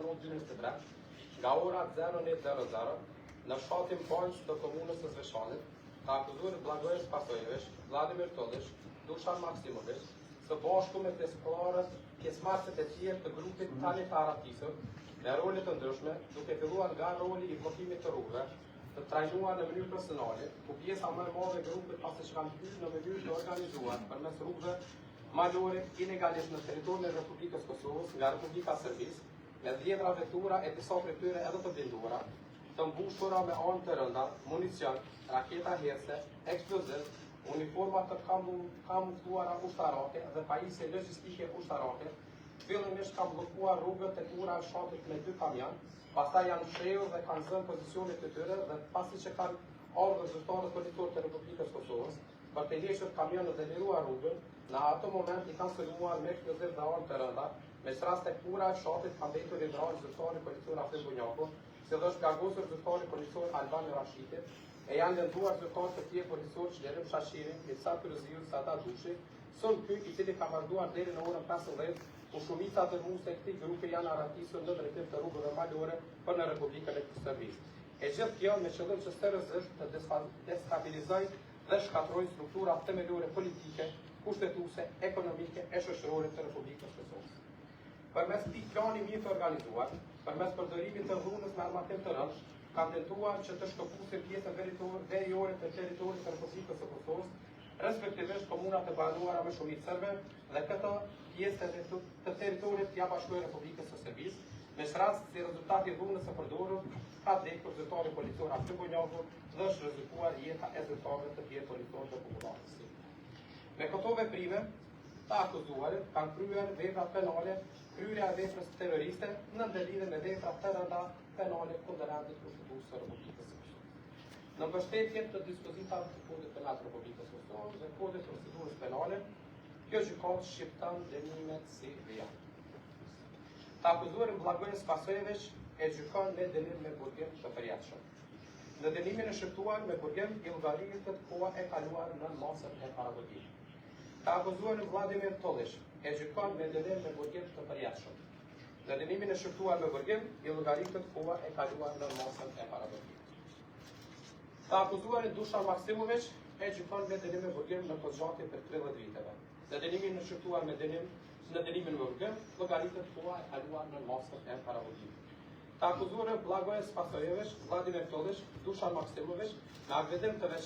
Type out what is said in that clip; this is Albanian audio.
janor 2023, nga ora 09:00 në fshatin Banjsh të komunës së Zveshanit, të akuzuar Blagoje Spasojević, Vladimir Tollić, Dušan Maksimović, së bashku me pjesëmarrësit e tjerë të grupit Tani Taratisër, me role të ndryshme, duke filluar nga roli i bllokimit të rrugëve, të trajnuar në mënyrë personale, ku pjesa më e madhe e grupit pasi që kanë hyrë në mënyrë të organizuar përmes rrugëve malore ilegalisht në territorin e Republikës Kosovës nga Republika Serbisë, me 10 vetura e disa prej tyre edhe të blinduara, të mbushura me armë të rënda, municion, raketa herse, eksploziv, uniforma të kamufluara ushtarake dhe pajisje logjistike ushtarake, fillimisht ka bllokuar rrugët e ura e fshatit me 2 kamion, pastaj janë fshehur dhe kanë zënë pozicionet e tyre dhe pasi që kanë ardhur zyrtarët politor të Republikës Kosovës për të hequr kamionët dhe liruar rrugën, në ato moment i kanë sulmuar me eksploziv dhe armë të rënda, me rast tek ura e fshatit ka mbetur i vrarë zyrtari politor Afrim Bunjaku, si dhe është plagosur zyrtari politor Alban Rashitit, e janë lënduar zyrtarë të tjerë politor Çlerim Shashirin, Ilsa Pyroziu, Sada Dushi, son ky i cili ka marrëduar deri në orën 15, ku shumica të dërmuese e këtij grupi janë arratisur në drejtim të rrugëve malore për në Republikën e Serbisë. E gjithë kjo me qëllim që seriozisht të destabilizojë dhe shkatërrojë strukturat themelore politike, kushtetuese, ekonomike e shoqërore të Republikës Kosovës. Përmes këtij plani mirë të organizuar, përmes përdorimit të dhunës me armatim të rëndë, kanë tentuar që të shkëputin pjesën veriore të territorit të Republikës së Kosovës, respektivisht komunat e banuara me shumicë serbe dhe këto pjesë të territorit të bashkuar Republikës së Serbisë, me rast si rezultati i dhunës së përdorur, ka vdekur zyrtari politor Afrim Bunjaku dhe është rrezikuar jeta e zyrtarëve të tjerë politor të popullatës. Me këto veprime, të akuzuarit kanë kryer vepra penale, kryerja e veprës terroriste në lidhje me vepra të rënda penale kundër rendit kushtetues së Republikës së Kosovës. Në mbështetje të dispozitave të Kodit Penal të Republikës së Kosovës dhe Kodit Procedurës Penale, kjo gjykatë shqipton dënimet si vijat. Të akuzuarin Blagoje Spasojević e gjykon me dënim me burgim të përjetshëm. Në dënimin e shëptuar me burgim i llogaritet koha e kaluar në masën e paravodimit. Të akuzuarin Vladimir Tollić e gjykon me dënim me burgim të përjetshëm. Në dënimin e shëptuar me burgim i llogaritet koha e kaluar në masën e paravodimit. Të akuzuarin Dušan Maksimović e gjykon me dënim me burgim në pozgjatje për 30 viteve. Në dënimin e shëptuar me dënimin me burgim, llogaritet koha e kaluar në masën e paravodimit. Të akuzuarin Blagoje Spasojević, Vladimir Tollić, Dušan Maksimović, me akvedim të